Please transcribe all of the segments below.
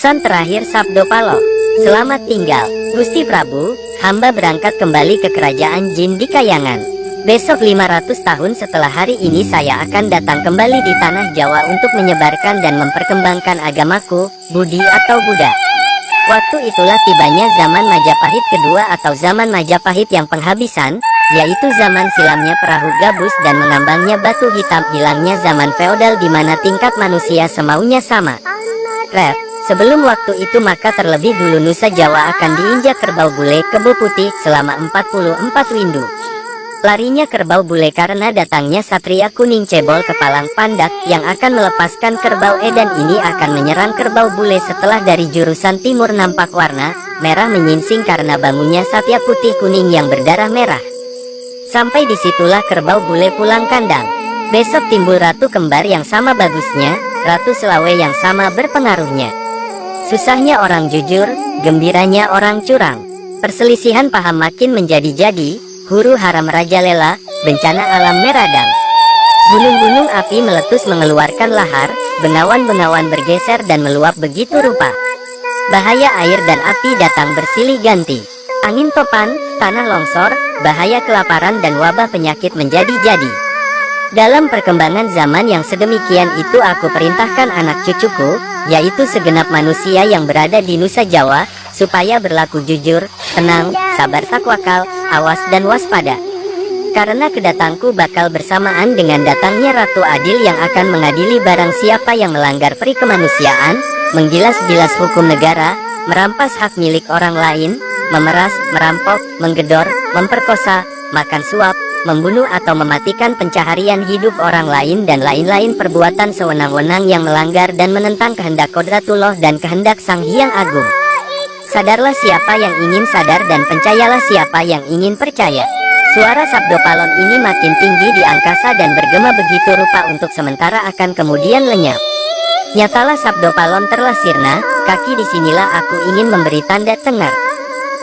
Pesan terakhir Sabdo Palo. Selamat tinggal, Gusti Prabu, hamba berangkat kembali ke kerajaan Jin di Kayangan. Besok 500 tahun setelah hari ini saya akan datang kembali di tanah Jawa untuk menyebarkan dan memperkembangkan agamaku, Budi atau Buddha. Waktu itulah tibanya zaman Majapahit kedua atau zaman Majapahit yang penghabisan, yaitu zaman silamnya perahu gabus dan mengambangnya batu hitam, hilangnya zaman feodal di mana tingkat manusia semaunya sama. Ref, sebelum waktu itu maka terlebih dulu Nusa Jawa akan diinjak kerbau bule kebo putih selama 44 windu. Larinya kerbau bule karena datangnya satria kuning cebol kepalang pandak yang akan melepaskan kerbau edan ini akan menyerang kerbau bule setelah dari jurusan timur nampak warna merah menyingsing karena bangunnya satya putih kuning yang berdarah merah. Sampai disitulah kerbau bule pulang kandang. Besok timbul ratu kembar yang sama bagusnya, ratu Selawe yang sama berpengaruhnya. Susahnya orang jujur, gembiranya orang curang. Perselisihan paham makin menjadi-jadi. Huru hara merajalela, bencana alam meradang. Gunung-gunung api meletus mengeluarkan lahar, bengawan-bengawan bergeser dan meluap begitu rupa. Bahaya air dan api datang bersilih ganti. Angin topan, tanah longsor, bahaya kelaparan dan wabah penyakit menjadi-jadi. Dalam perkembangan zaman yang sedemikian itu aku perintahkan anak cucuku, yaitu segenap manusia yang berada di Nusa Jawa, supaya berlaku jujur, tenang, sabar takwakal, awas dan waspada. Karena kedatangku bakal bersamaan dengan datangnya Ratu Adil yang akan mengadili barang siapa yang melanggar peri kemanusiaan, menggilas-gilas hukum negara, merampas hak milik orang lain, memeras, merampok, menggedor, memperkosa, makan suap, membunuh atau mematikan pencaharian hidup orang lain dan lain-lain perbuatan sewenang-wenang yang melanggar dan menentang kehendak Kodratullah dan kehendak Sang Hyang Agung. Sadarlah siapa yang ingin sadar dan percayalah siapa yang ingin percaya. Suara Sabdo Palon ini makin tinggi di angkasa dan bergema begitu rupa untuk sementara akan kemudian lenyap. Nyatalah Sabdo Palon telah sirna, kaki disinilah aku ingin memberi tanda tengar.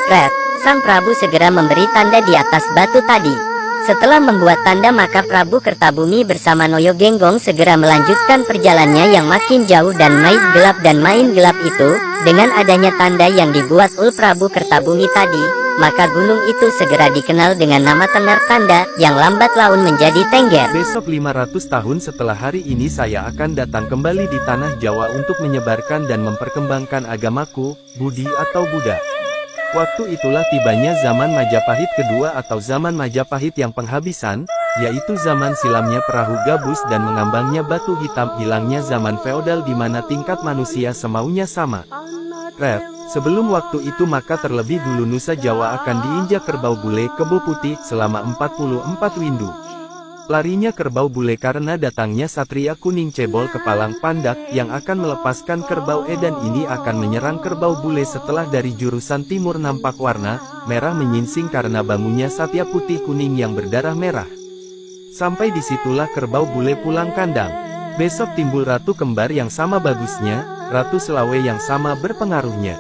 Red, Sang Prabu segera memberi tanda di atas batu tadi. Setelah membuat tanda maka Prabu Kertabumi bersama Noyo Genggong segera melanjutkan perjalanannya yang makin jauh dan main gelap itu. Dengan adanya tanda yang dibuat Prabu Kertabumi tadi, maka gunung itu segera dikenal dengan nama Tenar Tanda yang lambat laun menjadi Tengger. Besok 500 tahun setelah hari ini saya akan datang kembali di tanah Jawa untuk menyebarkan dan memperkembangkan agamaku, Budi atau Buddha. Waktu itulah tibanya zaman Majapahit kedua atau zaman Majapahit yang penghabisan, yaitu zaman silamnya perahu gabus dan mengambangnya batu hitam, hilangnya zaman feodal di mana tingkat manusia semaunya sama. Red, sebelum waktu itu maka terlebih dulu Nusa Jawa akan diinjak kerbau bule kebo putih selama 44 windu. Larinya kerbau bule karena datangnya satria kuning cebol kepalang pandak yang akan melepaskan kerbau edan ini akan menyerang kerbau bule setelah dari jurusan timur nampak warna merah menyingsing karena bangunnya satya putih kuning yang berdarah merah. Sampai disitulah kerbau bule pulang kandang. Besok timbul ratu kembar yang sama bagusnya, ratu Selawe yang sama berpengaruhnya.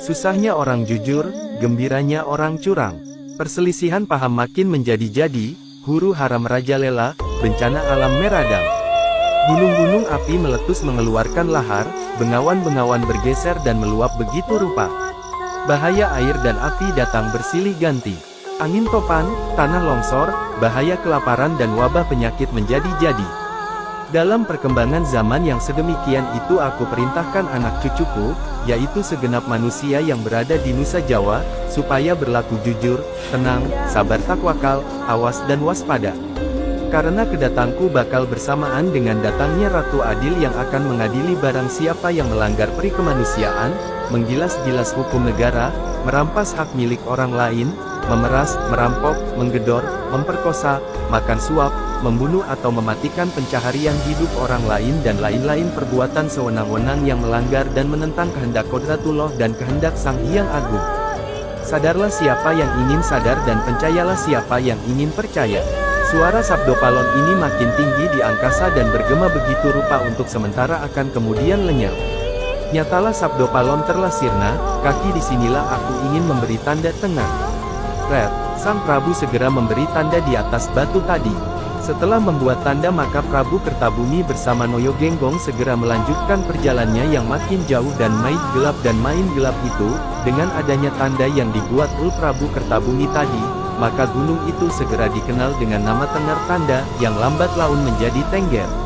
Susahnya orang jujur, gembiranya orang curang. Perselisihan paham makin menjadi-jadi. Huru hara merajalela, bencana alam meradang. Gunung-gunung api meletus mengeluarkan lahar, bengawan-bengawan bergeser dan meluap begitu rupa. Bahaya air dan api datang bersilih ganti. Angin topan, tanah longsor, bahaya kelaparan dan wabah penyakit menjadi-jadi. Dalam perkembangan zaman yang sedemikian itu aku perintahkan anak cucuku, yaitu segenap manusia yang berada di Nusa Jawa, supaya berlaku jujur, tenang, sabar takwakal, awas dan waspada. Karena kedatangku bakal bersamaan dengan datangnya Ratu Adil yang akan mengadili barang siapa yang melanggar peri kemanusiaan, menggilas-gilas hukum negara, merampas hak milik orang lain, memeras, merampok, menggedor, memperkosa, makan suap, membunuh atau mematikan pencaharian hidup orang lain dan lain-lain perbuatan sewenang-wenang yang melanggar dan menentang kehendak Kodratullah dan kehendak Sang Hyang Agung. Sadarlah siapa yang ingin sadar dan percayalah siapa yang ingin percaya. Suara Sabdo Palon ini makin tinggi di angkasa dan bergema begitu rupa untuk sementara akan kemudian lenyap. Nyatalah Sabdo Palon telah sirna, kaki disinilah aku ingin memberi tanda tengar. Red, Sang Prabu segera memberi tanda di atas batu tadi. Setelah membuat tanda maka Prabu Kertabumi bersama Noyo Genggong segera melanjutkan perjalanannya yang makin jauh dan main gelap itu, dengan adanya tanda yang dibuat oleh Prabu Kertabumi tadi, maka gunung itu segera dikenal dengan nama Tengger Tanda, yang lambat laun menjadi Tengger.